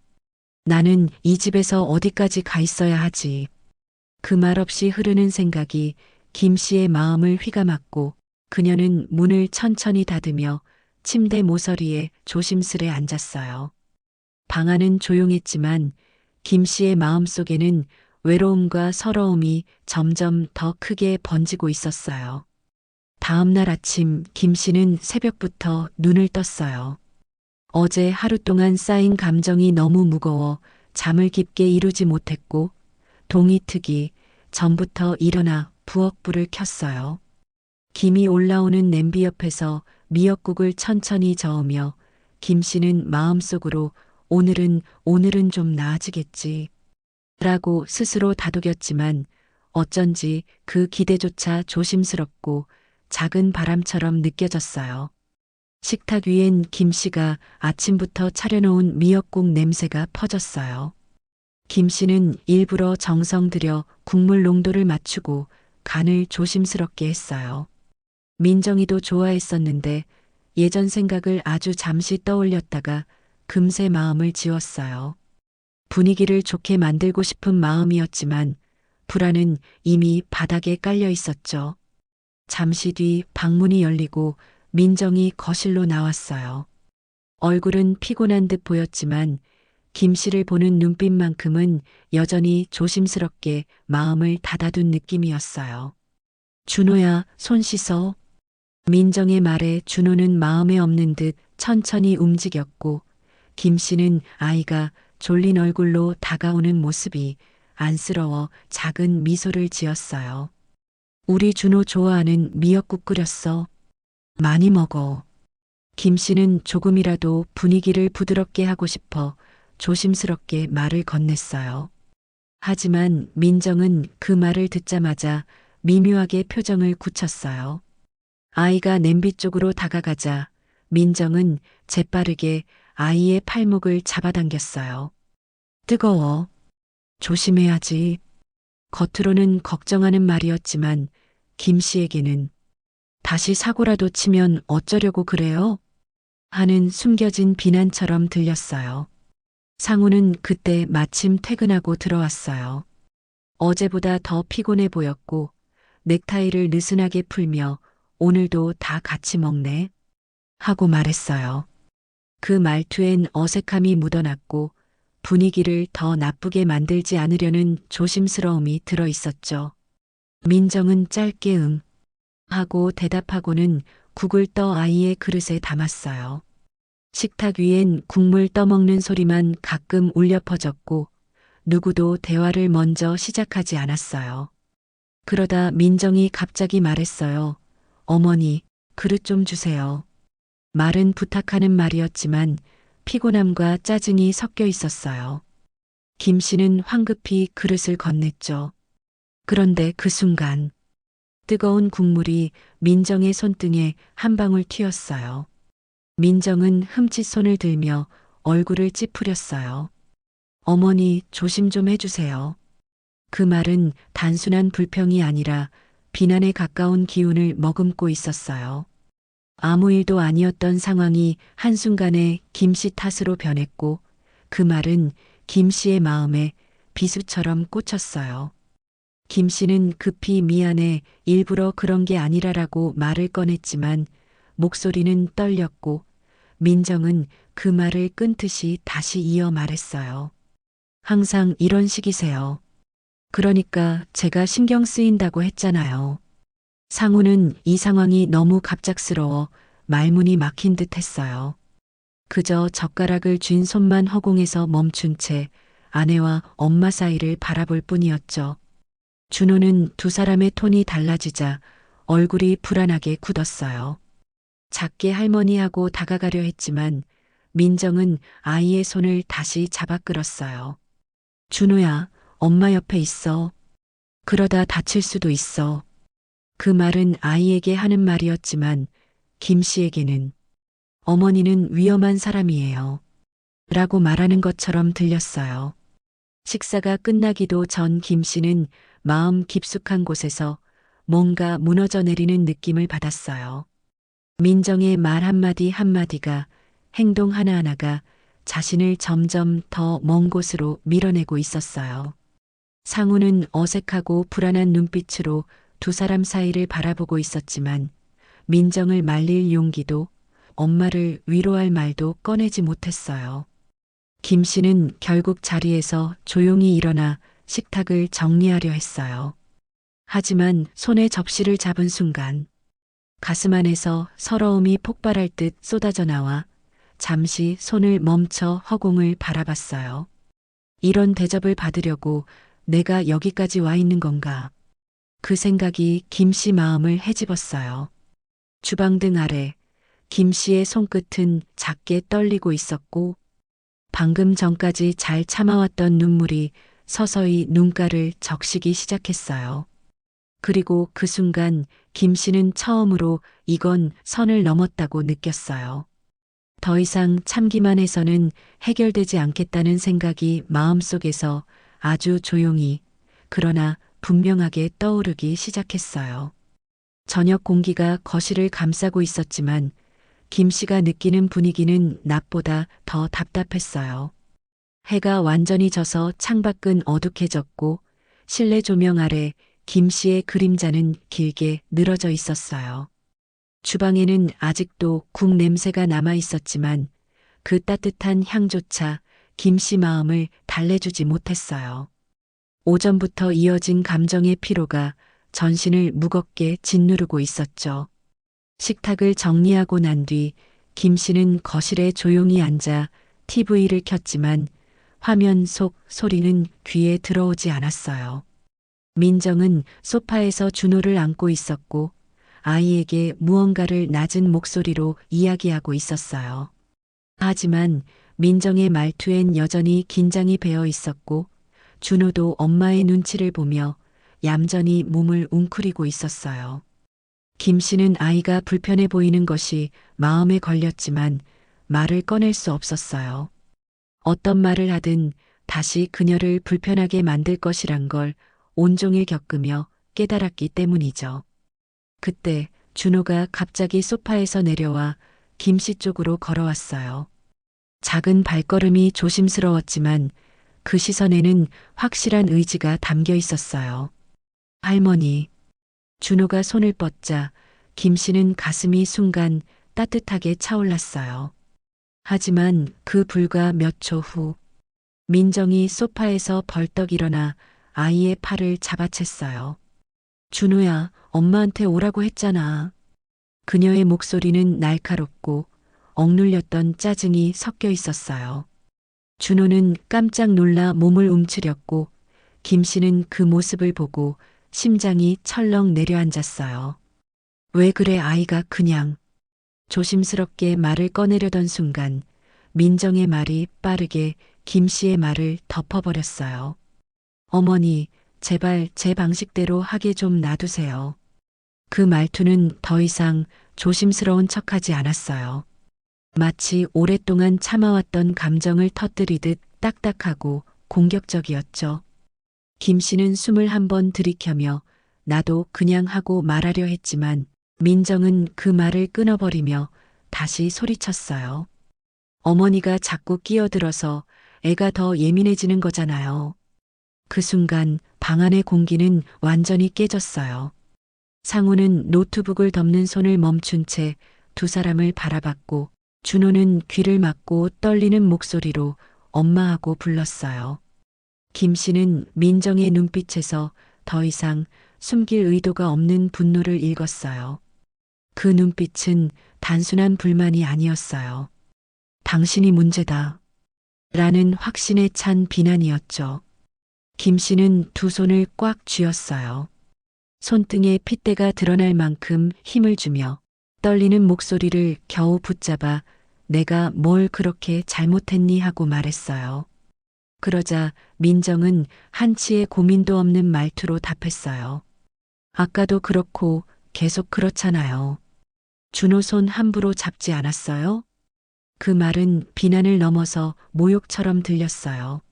나는 이 집에서 어디까지 가 있어야 하지. 그 말 없이 흐르는 생각이 김 씨의 마음을 휘감았고 그녀는 문을 천천히 닫으며 침대 모서리에 조심스레 앉았어요. 방 안은 조용했지만 김 씨의 마음속에는 외로움과 서러움이 점점 더 크게 번지고 있었어요. 다음 날 아침 김 씨는 새벽부터 눈을 떴어요. 어제 하루 동안 쌓인 감정이 너무 무거워 잠을 깊게 이루지 못했고 동이 트기 전부터 일어나 부엌불을 켰어요. 김이 올라오는 냄비 옆에서 미역국을 천천히 저으며 김 씨는 마음속으로 오늘은 좀 나아지겠지 라고 스스로 다독였지만 어쩐지 그 기대조차 조심스럽고 작은 바람처럼 느껴졌어요. 식탁 위엔 김 씨가 아침부터 차려놓은 미역국 냄새가 퍼졌어요. 김 씨는 일부러 정성 들여 국물 농도를 맞추고 간을 조심스럽게 했어요. 민정이도 좋아했었는데 예전 생각을 아주 잠시 떠올렸다가 금세 마음을 지웠어요. 분위기를 좋게 만들고 싶은 마음이었지만 불안은 이미 바닥에 깔려 있었죠. 잠시 뒤 방문이 열리고 민정이 거실로 나왔어요. 얼굴은 피곤한 듯 보였지만 김 씨를 보는 눈빛만큼은 여전히 조심스럽게 마음을 닫아둔 느낌이었어요. 준호야, 손 씻어. 민정의 말에 준호는 마음에 없는 듯 천천히 움직였고 김 씨는 아이가 졸린 얼굴로 다가오는 모습이 안쓰러워 작은 미소를 지었어요. 우리 준호 좋아하는 미역국 끓였어. 많이 먹어. 김 씨는 조금이라도 분위기를 부드럽게 하고 싶어 조심스럽게 말을 건넸어요. 하지만 민정은 그 말을 듣자마자 미묘하게 표정을 굳혔어요. 아이가 냄비 쪽으로 다가가자 민정은 재빠르게 아이의 팔목을 잡아당겼어요. 뜨거워. 조심해야지. 겉으로는 걱정하는 말이었지만 김 씨에게는 다시 사고라도 치면 어쩌려고 그래요? 하는 숨겨진 비난처럼 들렸어요. 상우는 그때 마침 퇴근하고 들어왔어요. 어제보다 더 피곤해 보였고 넥타이를 느슨하게 풀며 오늘도 다 같이 먹네 하고 말했어요. 그 말투엔 어색함이 묻어났고 분위기를 더 나쁘게 만들지 않으려는 조심스러움이 들어 있었죠. 민정은 짧게 응 하고 대답하고는 국을 떠 아이의 그릇에 담았어요. 식탁 위엔 국물 떠먹는 소리만 가끔 울려 퍼졌고 누구도 대화를 먼저 시작하지 않았어요. 그러다 민정이 갑자기 말했어요. 어머니, 그릇 좀 주세요. 말은 부탁하는 말이었지만 피곤함과 짜증이 섞여 있었어요. 김 씨는 황급히 그릇을 건넸죠. 그런데 그 순간 뜨거운 국물이 민정의 손등에 한 방울 튀었어요. 민정은 흠칫 손을 들며 얼굴을 찌푸렸어요. 어머니, 조심 좀 해주세요. 그 말은 단순한 불평이 아니라 비난에 가까운 기운을 머금고 있었어요. 아무 일도 아니었던 상황이 한순간에 김 씨 탓으로 변했고 그 말은 김 씨의 마음에 비수처럼 꽂혔어요. 김 씨는 급히 미안해 일부러 그런 게 아니라라고 말을 꺼냈지만 목소리는 떨렸고 민정은 그 말을 끊듯이 다시 이어 말했어요. 항상 이런 식이세요. 그러니까 제가 신경 쓰인다고 했잖아요. 상우는 이 상황이 너무 갑작스러워 말문이 막힌 듯 했어요. 그저 젓가락을 쥔 손만 허공에서 멈춘 채 아내와 엄마 사이를 바라볼 뿐이었죠. 준호는 두 사람의 톤이 달라지자 얼굴이 불안하게 굳었어요. 작게 할머니하고 다가가려 했지만 민정은 아이의 손을 다시 잡아 끌었어요. 준호야, 엄마 옆에 있어. 그러다 다칠 수도 있어. 그 말은 아이에게 하는 말이었지만 김 씨에게는 어머니는 위험한 사람이에요. 라고 말하는 것처럼 들렸어요. 식사가 끝나기도 전 김 씨는 마음 깊숙한 곳에서 뭔가 무너져 내리는 느낌을 받았어요. 민정의 말 한마디 한마디가 행동 하나하나가 자신을 점점 더 먼 곳으로 밀어내고 있었어요. 상우는 어색하고 불안한 눈빛으로 두 사람 사이를 바라보고 있었지만 민정을 말릴 용기도 엄마를 위로할 말도 꺼내지 못했어요. 김 씨는 결국 자리에서 조용히 일어나 식탁을 정리하려 했어요. 하지만 손에 접시를 잡은 순간 가슴 안에서 서러움이 폭발할 듯 쏟아져 나와 잠시 손을 멈춰 허공을 바라봤어요. 이런 대접을 받으려고 내가 여기까지 와 있는 건가? 그 생각이 김 씨 마음을 헤집었어요. 주방등 아래 김 씨의 손끝은 작게 떨리고 있었고 방금 전까지 잘 참아왔던 눈물이 서서히 눈가를 적시기 시작했어요. 그리고 그 순간 김 씨는 처음으로 이건 선을 넘었다고 느꼈어요. 더 이상 참기만 해서는 해결되지 않겠다는 생각이 마음속에서 아주 조용히 그러나 분명하게 떠오르기 시작했어요. 저녁 공기가 거실을 감싸고 있었지만 김 씨가 느끼는 분위기는 낮보다 더 답답했어요. 해가 완전히 져서 창밖은 어둑해졌고 실내 조명 아래 김 씨의 그림자는 길게 늘어져 있었어요. 주방에는 아직도 국 냄새가 남아 있었지만 그 따뜻한 향조차 김 씨 마음을 달래주지 못했어요. 오전부터 이어진 감정의 피로가 전신을 무겁게 짓누르고 있었죠. 식탁을 정리하고 난 뒤 김 씨는 거실에 조용히 앉아 TV를 켰지만 화면 속 소리는 귀에 들어오지 않았어요. 민정은 소파에서 준호를 안고 있었고 아이에게 무언가를 낮은 목소리로 이야기하고 있었어요. 하지만 민정의 말투엔 여전히 긴장이 배어 있었고 준호도 엄마의 눈치를 보며 얌전히 몸을 웅크리고 있었어요. 김 씨는 아이가 불편해 보이는 것이 마음에 걸렸지만 말을 꺼낼 수 없었어요. 어떤 말을 하든 다시 그녀를 불편하게 만들 것이란 걸 온종일 겪으며 깨달았기 때문이죠. 그때 준호가 갑자기 소파에서 내려와 김 씨 쪽으로 걸어왔어요. 작은 발걸음이 조심스러웠지만 그 시선에는 확실한 의지가 담겨 있었어요. 할머니. 준호가 손을 뻗자 김 씨는 가슴이 순간 따뜻하게 차올랐어요. 하지만 그 불과 몇 초 후 민정이 소파에서 벌떡 일어나 아이의 팔을 잡아챘어요. 준호야, 엄마한테 오라고 했잖아. 그녀의 목소리는 날카롭고 억눌렸던 짜증이 섞여 있었어요. 준호는 깜짝 놀라 몸을 움츠렸고 김 씨는 그 모습을 보고 심장이 철렁 내려앉았어요. 왜 그래 아이가 그냥. 조심스럽게 말을 꺼내려던 순간 민정의 말이 빠르게 김 씨의 말을 덮어버렸어요. 어머니, 제발 제 방식대로 하게 좀 놔두세요. 그 말투는 더 이상 조심스러운 척하지 않았어요. 마치 오랫동안 참아왔던 감정을 터뜨리듯 딱딱하고 공격적이었죠. 김 씨는 숨을 한 번 들이켜며 나도 그냥 하고 말하려 했지만 민정은 그 말을 끊어버리며 다시 소리쳤어요. 어머니가 자꾸 끼어들어서 애가 더 예민해지는 거잖아요. 그 순간 방 안의 공기는 완전히 깨졌어요. 상우는 노트북을 덮는 손을 멈춘 채 두 사람을 바라봤고 준호는 귀를 막고 떨리는 목소리로 엄마하고 불렀어요. 김 씨는 민정의 눈빛에서 더 이상 숨길 의도가 없는 분노를 읽었어요. 그 눈빛은 단순한 불만이 아니었어요. 당신이 문제다. 라는 확신에 찬 비난이었죠. 김 씨는 두 손을 꽉 쥐었어요. 손등에 핏대가 드러날 만큼 힘을 주며 떨리는 목소리를 겨우 붙잡아 내가 뭘 그렇게 잘못했니 하고 말했어요. 그러자 민정은 한치의 고민도 없는 말투로 답했어요. 아까도 그렇고 계속 그렇잖아요. 준호 손 함부로 잡지 않았어요? 그 말은 비난을 넘어서 모욕처럼 들렸어요.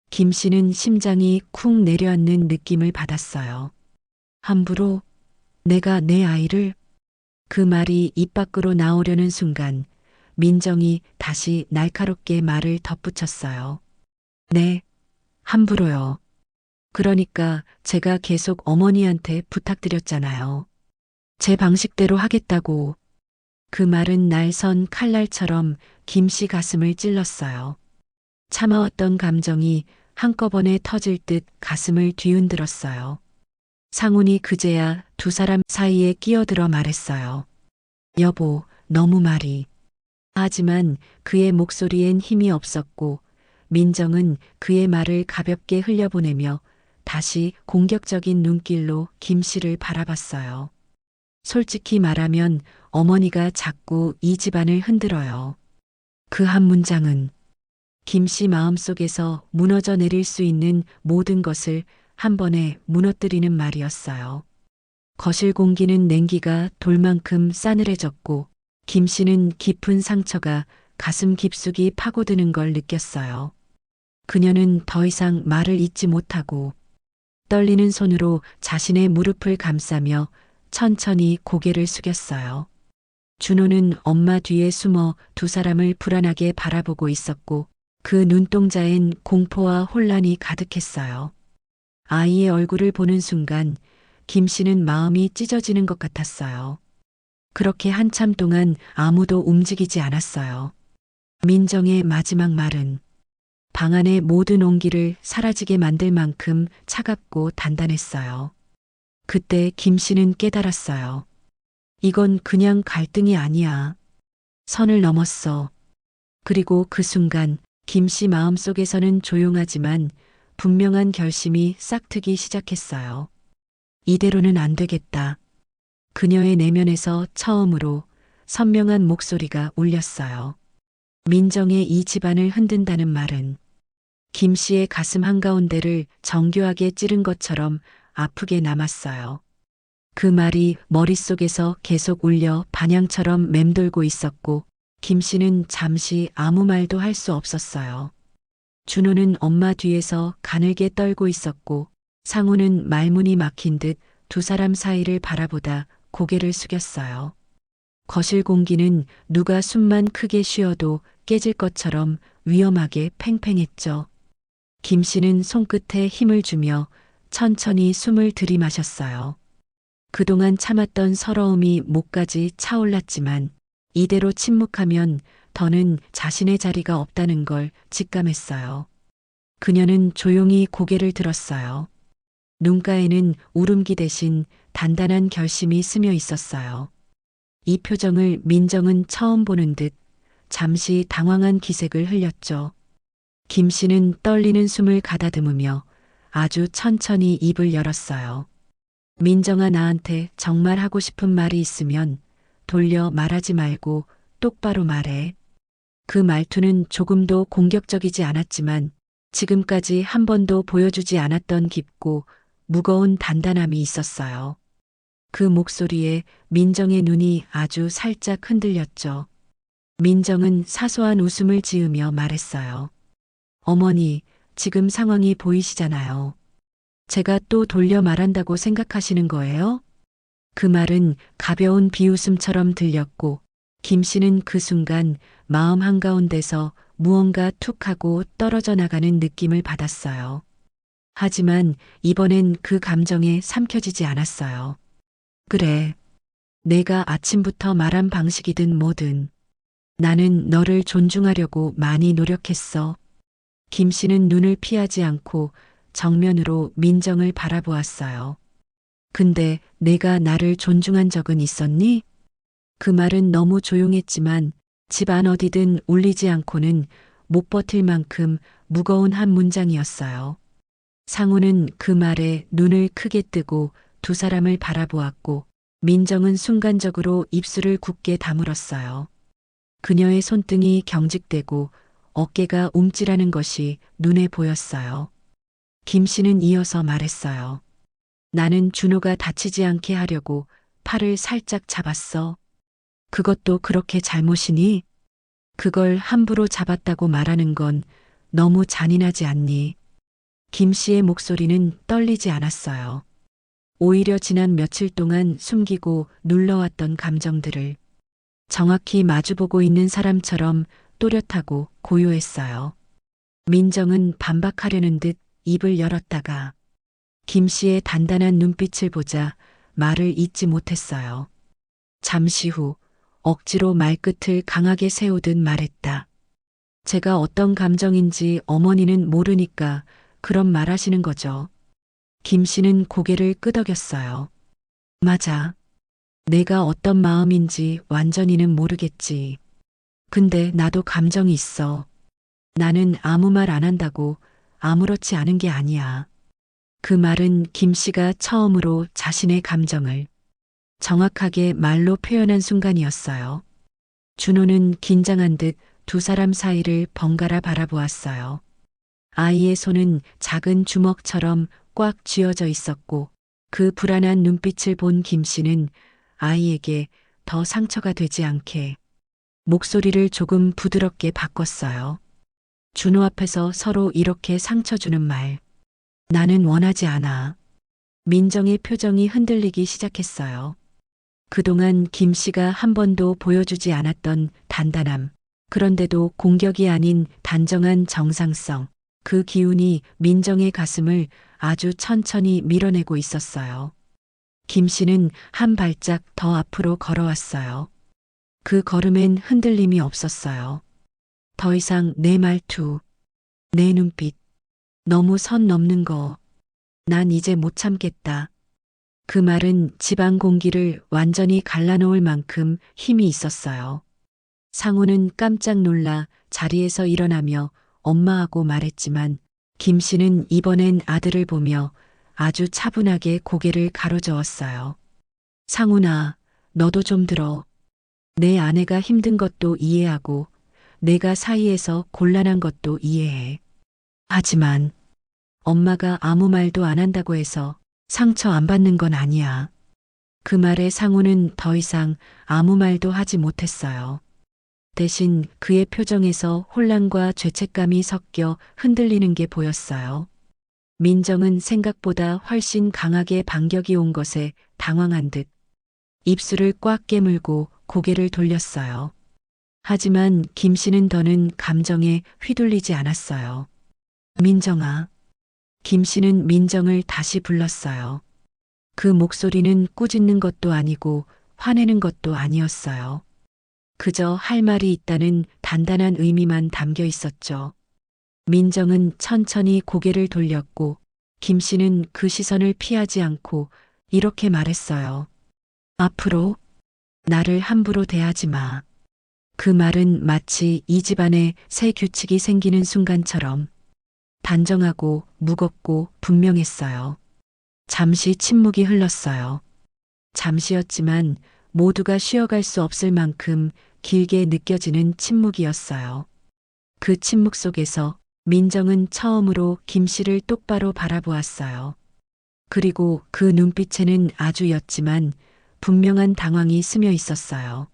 김 씨는 심장이 쿵 내려앉는 느낌을 받았어요. 함부로 내가 내 아이를 그 말이 입 밖으로 나오려는 순간 민정이 다시 날카롭게 말을 덧붙였어요. 네, 함부로요. 그러니까 제가 계속 어머니한테 부탁드렸잖아요. 제 방식대로 하겠다고. 그 말은 날선 칼날처럼 김 씨 가슴을 찔렀어요. 참아왔던 감정이 한꺼번에 터질 듯 가슴을 뒤흔들었어요. 상훈이 그제야 두 사람 사이에 끼어들어 말했어요. 여보, 너무 말이. 하지만 그의 목소리엔 힘이 없었고 민정은 그의 말을 가볍게 흘려보내며 다시 공격적인 눈길로 김 씨를 바라봤어요. 솔직히 말하면 어머니가 자꾸 이 집안을 흔들어요. 그 한 문장은 김 씨 마음속에서 무너져 내릴 수 있는 모든 것을 한 번에 무너뜨리는 말이었어요. 거실 공기는 냉기가 돌만큼 싸늘해졌고 김 씨는 깊은 상처가 가슴 깊숙이 파고드는 걸 느꼈어요. 그녀는 더 이상 말을 잇지 못하고 떨리는 손으로 자신의 무릎을 감싸며 천천히 고개를 숙였어요. 준호는 엄마 뒤에 숨어 두 사람을 불안하게 바라보고 있었고 그 눈동자엔 공포와 혼란이 가득했어요. 아이의 얼굴을 보는 순간 김 씨는 마음이 찢어지는 것 같았어요. 그렇게 한참 동안 아무도 움직이지 않았어요. 민정의 마지막 말은 방 안의 모든 온기를 사라지게 만들 만큼 차갑고 단단했어요. 그때 김 씨는 깨달았어요. 이건 그냥 갈등이 아니야. 선을 넘었어. 그리고 그 순간 김 씨 마음속에서는 조용하지만 분명한 결심이 싹트기 시작했어요. 이대로는 안 되겠다. 그녀의 내면에서 처음으로 선명한 목소리가 울렸어요. 민정의 이 집안을 흔든다는 말은 김 씨의 가슴 한가운데를 정교하게 찌른 것처럼 아프게 남았어요. 그 말이 머릿속에서 계속 울려 반향처럼 맴돌고 있었고 김 씨는 잠시 아무 말도 할 수 없었어요. 준호는 엄마 뒤에서 가늘게 떨고 있었고 상우는 말문이 막힌 듯 두 사람 사이를 바라보다 고개를 숙였어요. 거실 공기는 누가 숨만 크게 쉬어도 깨질 것처럼 위험하게 팽팽했죠. 김 씨는 손끝에 힘을 주며 천천히 숨을 들이마셨어요. 그동안 참았던 서러움이 목까지 차올랐지만 이대로 침묵하면 더는 자신의 자리가 없다는 걸 직감했어요. 그녀는 조용히 고개를 들었어요. 눈가에는 울음기 대신 단단한 결심이 스며 있었어요. 이 표정을 민정은 처음 보는 듯 잠시 당황한 기색을 흘렸죠. 김 씨는 떨리는 숨을 가다듬으며 아주 천천히 입을 열었어요. 민정아, 나한테 정말 하고 싶은 말이 있으면 돌려 말하지 말고 똑바로 말해. 그 말투는 조금도 공격적이지 않았지만 지금까지 한 번도 보여주지 않았던 깊고 무거운 단단함이 있었어요. 그 목소리에 민정의 눈이 아주 살짝 흔들렸죠. 민정은 사소한 웃음을 지으며 말했어요. 어머니, 지금 상황이 보이시잖아요. 제가 또 돌려 말한다고 생각하시는 거예요? 그 말은 가벼운 비웃음처럼 들렸고 김 씨는 그 순간 마음 한가운데서 무언가 툭 하고 떨어져 나가는 느낌을 받았어요. 하지만 이번엔 그 감정에 삼켜지지 않았어요. 그래. 내가 아침부터 말한 방식이든 뭐든 나는 너를 존중하려고 많이 노력했어. 김 씨는 눈을 피하지 않고 정면으로 민정을 바라보았어요. 근데 내가 나를 존중한 적은 있었니? 그 말은 너무 조용했지만 집안 어디든 울리지 않고는 못 버틸 만큼 무거운 한 문장이었어요. 상우는 그 말에 눈을 크게 뜨고 두 사람을 바라보았고 민정은 순간적으로 입술을 굳게 다물었어요. 그녀의 손등이 경직되고 어깨가 움찔하는 것이 눈에 보였어요. 김 씨는 이어서 말했어요. 나는 준호가 다치지 않게 하려고 팔을 살짝 잡았어. 그것도 그렇게 잘못이니? 그걸 함부로 잡았다고 말하는 건 너무 잔인하지 않니? 김 씨의 목소리는 떨리지 않았어요. 오히려 지난 며칠 동안 숨기고 눌러왔던 감정들을 정확히 마주보고 있는 사람처럼 또렷하고 고요했어요. 민정은 반박하려는 듯 입을 열었다가 김 씨의 단단한 눈빛을 보자 말을 잇지 못했어요. 잠시 후 억지로 말끝을 강하게 세우듯 말했다. 제가 어떤 감정인지 어머니는 모르니까 그런 말 하시는 거죠. 김 씨는 고개를 끄덕였어요. 맞아. 내가 어떤 마음인지 완전히는 모르겠지. 근데 나도 감정이 있어. 나는 아무 말 안 한다고 아무렇지 않은 게 아니야. 그 말은 김 씨가 처음으로 자신의 감정을 정확하게 말로 표현한 순간이었어요. 준호는 긴장한 듯 두 사람 사이를 번갈아 바라보았어요. 아이의 손은 작은 주먹처럼 꽉 쥐어져 있었고 그 불안한 눈빛을 본 김 씨는 아이에게 더 상처가 되지 않게 목소리를 조금 부드럽게 바꿨어요. 준호 앞에서 서로 이렇게 상처 주는 말. 나는 원하지 않아. 민정의 표정이 흔들리기 시작했어요. 그동안 김 씨가 한 번도 보여주지 않았던 단단함. 그런데도 공격이 아닌 단정한 정상성. 그 기운이 민정의 가슴을 아주 천천히 밀어내고 있었어요. 김 씨는 한 발짝 더 앞으로 걸어왔어요. 그 걸음엔 흔들림이 없었어요. 더 이상 내 말투, 내 눈빛, 너무 선 넘는 거, 난 이제 못 참겠다. 그 말은 집안 공기를 완전히 갈라놓을 만큼 힘이 있었어요. 상우는 깜짝 놀라 자리에서 일어나며 엄마하고 말했지만 김 씨는 이번엔 아들을 보며 아주 차분하게 고개를 가로저었어요. 상훈아, 너도 좀 들어. 내 아내가 힘든 것도 이해하고 내가 사이에서 곤란한 것도 이해해. 하지만 엄마가 아무 말도 안 한다고 해서 상처 안 받는 건 아니야. 그 말에 상우는 더 이상 아무 말도 하지 못했어요. 대신 그의 표정에서 혼란과 죄책감이 섞여 흔들리는 게 보였어요. 민정은 생각보다 훨씬 강하게 반격이 온 것에 당황한 듯 입술을 꽉 깨물고 고개를 돌렸어요. 하지만 김 씨는 더는 감정에 휘둘리지 않았어요. 민정아. 김 씨는 민정을 다시 불렀어요. 그 목소리는 꾸짖는 것도 아니고 화내는 것도 아니었어요. 그저 할 말이 있다는 단단한 의미만 담겨 있었죠. 민정은 천천히 고개를 돌렸고 김 씨는 그 시선을 피하지 않고 이렇게 말했어요. 앞으로 나를 함부로 대하지 마. 그 말은 마치 이 집안에 새 규칙이 생기는 순간처럼 단정하고 무겁고 분명했어요. 잠시 침묵이 흘렀어요. 잠시였지만 모두가 쉬어갈 수 없을 만큼 길게 느껴지는 침묵이었어요. 그 침묵 속에서 민정은 처음으로 김 씨를 똑바로 바라보았어요. 그리고 그 눈빛에는 아주 옅지만 분명한 당황이 스며 있었어요.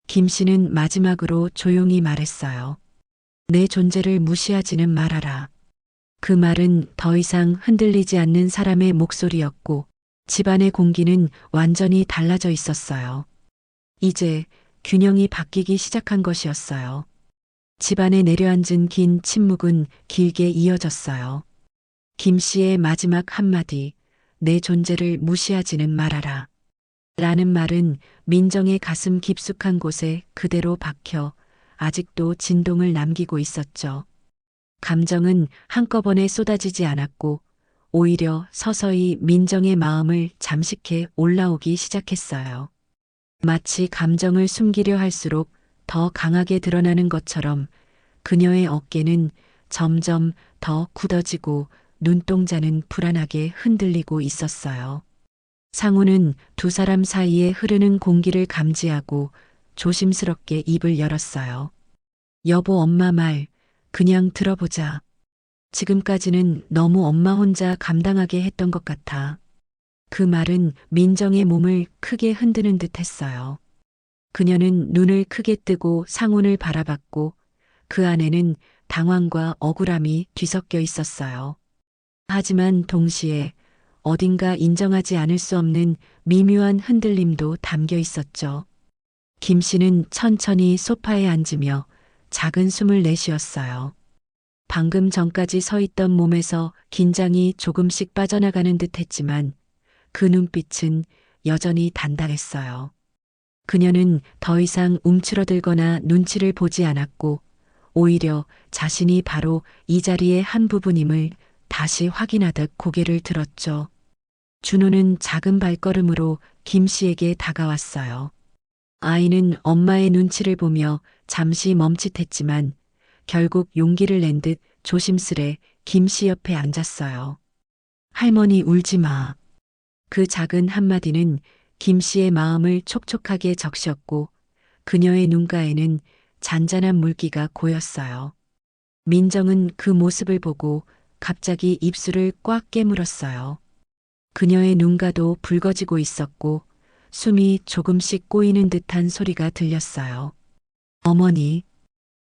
김 씨는 마지막으로 조용히 말했어요. 내 존재를 무시하지는 말아라. 그 말은 더 이상 흔들리지 않는 사람의 목소리였고 집안의 공기는 완전히 달라져 있었어요. 이제 균형이 바뀌기 시작한 것이었어요. 집안에 내려앉은 긴 침묵은 길게 이어졌어요. 김 씨의 마지막 한마디, 내 존재를 무시하지는 말아라. 라는 말은 민정의 가슴 깊숙한 곳에 그대로 박혀 아직도 진동을 남기고 있었죠. 감정은 한꺼번에 쏟아지지 않았고 오히려 서서히 민정의 마음을 잠식해 올라오기 시작했어요. 마치 감정을 숨기려 할수록 더 강하게 드러나는 것처럼 그녀의 어깨는 점점 더 굳어지고 눈동자는 불안하게 흔들리고 있었어요. 상우는 두 사람 사이에 흐르는 공기를 감지하고 조심스럽게 입을 열었어요. 여보, 엄마 말 그냥 들어보자. 지금까지는 너무 엄마 혼자 감당하게 했던 것 같아. 그 말은 민정의 몸을 크게 흔드는 듯 했어요. 그녀는 눈을 크게 뜨고 상훈을 바라봤고 그 안에는 당황과 억울함이 뒤섞여 있었어요. 하지만 동시에 어딘가 인정하지 않을 수 없는 미묘한 흔들림도 담겨 있었죠. 김 씨는 천천히 소파에 앉으며 작은 숨을 내쉬었어요. 방금 전까지 서 있던 몸에서 긴장이 조금씩 빠져나가는 듯 했지만 그 눈빛은 여전히 단단했어요. 그녀는 더 이상 움츠러들거나 눈치를 보지 않았고 오히려 자신이 바로 이 자리의 한 부분임을 다시 확인하듯 고개를 들었죠. 준호는 작은 발걸음으로 김 씨에게 다가왔어요. 아이는 엄마의 눈치를 보며 잠시 멈칫했지만 결국 용기를 낸 듯 조심스레 김 씨 옆에 앉았어요. 할머니 울지 마. 그 작은 한마디는 김 씨의 마음을 촉촉하게 적셨고 그녀의 눈가에는 잔잔한 물기가 고였어요. 민정은 그 모습을 보고 갑자기 입술을 꽉 깨물었어요. 그녀의 눈가도 붉어지고 있었고 숨이 조금씩 꼬이는 듯한 소리가 들렸어요. 어머니.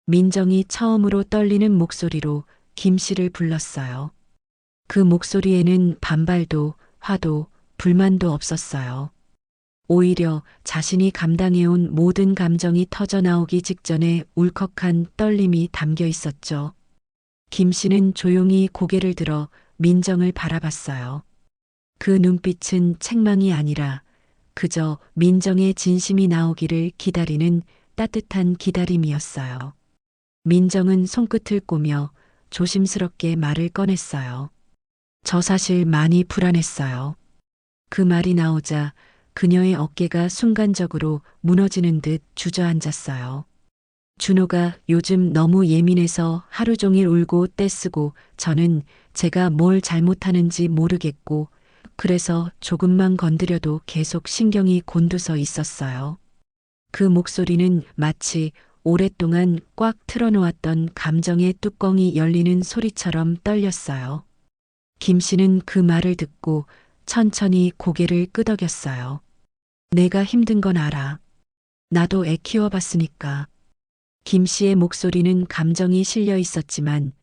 민정이 처음으로 떨리는 목소리로 김 씨를 불렀어요. 그 목소리에는 반발도 화도 불만도 없었어요. 오히려 자신이 감당해온 모든 감정이 터져나오기 직전에 울컥한 떨림이 담겨 있었죠. 김 씨는 조용히 고개를 들어 민정을 바라봤어요. 그 눈빛은 책망이 아니라 그저 민정의 진심이 나오기를 기다리는 따뜻한 기다림이었어요. 민정은 손끝을 꼬며 조심스럽게 말을 꺼냈어요. 저 사실 많이 불안했어요. 그 말이 나오자 그녀의 어깨가 순간적으로 무너지는 듯 주저앉았어요. 준호가 요즘 너무 예민해서 하루 종일 울고 떼쓰고 저는 제가 뭘 잘못하는지 모르겠고 그래서 조금만 건드려도 계속 신경이 곤두서 있었어요. 그 목소리는 마치 오랫동안 꽉 틀어놓았던 감정의 뚜껑이 열리는 소리처럼 떨렸어요. 김 씨는 그 말을 듣고 천천히 고개를 끄덕였어요. 내가 힘든 건 알아. 나도 애 키워봤으니까. 김 씨의 목소리는 감정이 실려 있었지만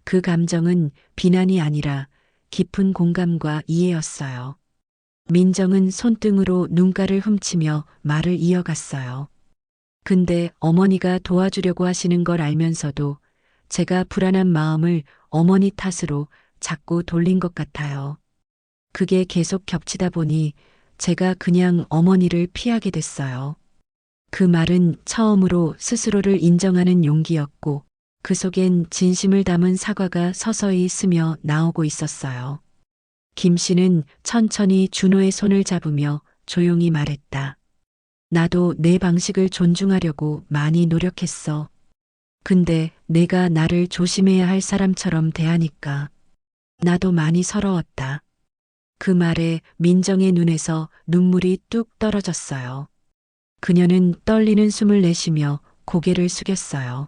그 감정은 비난이 아니라 깊은 공감과 이해였어요. 민정은 손등으로 눈가를 훔치며 말을 이어갔어요. 근데 어머니가 도와주려고 하시는 걸 알면서도 제가 불안한 마음을 어머니 탓으로 자꾸 돌린 것 같아요. 그게 계속 겹치다 보니 제가 그냥 어머니를 피하게 됐어요. 그 말은 처음으로 스스로를 인정하는 용기였고 그 속엔 진심을 담은 사과가 서서히 스며 나오고 있었어요. 김 씨는 천천히 준호의 손을 잡으며 조용히 말했다. 나도 내 방식을 존중하려고 많이 노력했어. 근데 내가 나를 조심해야 할 사람처럼 대하니까 나도 많이 서러웠다. 그 말에 민정의 눈에서 눈물이 뚝 떨어졌어요. 그녀는 떨리는 숨을 내쉬며 고개를 숙였어요.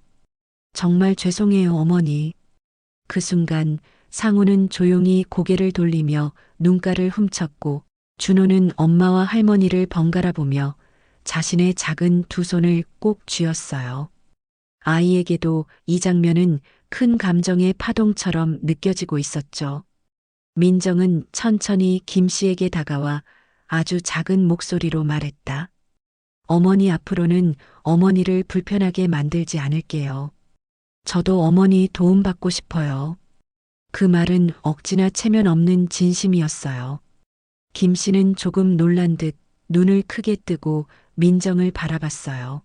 정말 죄송해요, 어머니. 그 순간 상우는 조용히 고개를 돌리며 눈가를 훔쳤고 준호는 엄마와 할머니를 번갈아 보며 자신의 작은 두 손을 꼭 쥐었어요. 아이에게도 이 장면은 큰 감정의 파동처럼 느껴지고 있었죠. 민정은 천천히 김 씨에게 다가와 아주 작은 목소리로 말했다. 어머니 앞으로는 어머니를 불편하게 만들지 않을게요. 저도 어머니 도움받고 싶어요. 그 말은 억지나 체면 없는 진심이었어요. 김 씨는 조금 놀란 듯 눈을 크게 뜨고 민정을 바라봤어요.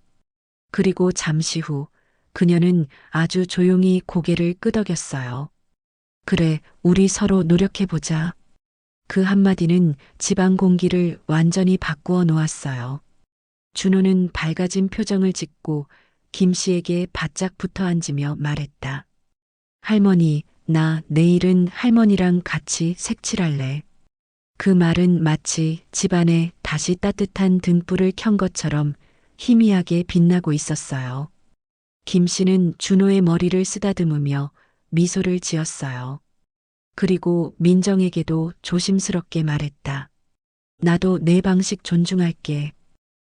그리고 잠시 후 그녀는 아주 조용히 고개를 끄덕였어요. 그래, 우리 서로 노력해보자. 그 한마디는 집안 공기를 완전히 바꾸어 놓았어요. 준호는 밝아진 표정을 짓고 김 씨에게 바짝 붙어 앉으며 말했다. 할머니, 나 내일은 할머니랑 같이 색칠할래. 그 말은 마치 집안에 다시 따뜻한 등불을 켠 것처럼 희미하게 빛나고 있었어요. 김 씨는 준호의 머리를 쓰다듬으며 미소를 지었어요. 그리고 민정에게도 조심스럽게 말했다. 나도 내 방식 존중할게.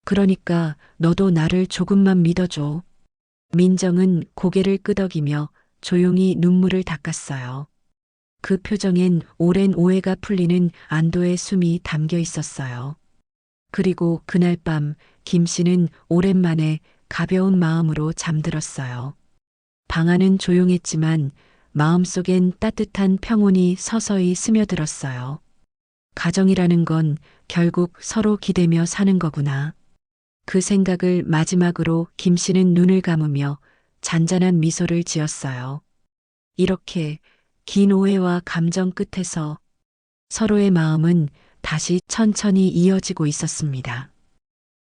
그러니까 너도 나를 조금만 믿어줘. 민정은 고개를 끄덕이며 조용히 눈물을 닦았어요. 그 표정엔 오랜 오해가 풀리는 안도의 숨이 담겨 있었어요. 그리고 그날 밤 김 씨는 오랜만에 가벼운 마음으로 잠들었어요. 방 안은 조용했지만 마음속엔 따뜻한 평온이 서서히 스며들었어요. 가정이라는 건 결국 서로 기대며 사는 거구나. 그 생각을 마지막으로 김 씨는 눈을 감으며 잔잔한 미소를 지었어요. 이렇게 긴 오해와 감정 끝에서 서로의 마음은 다시 천천히 이어지고 있었습니다.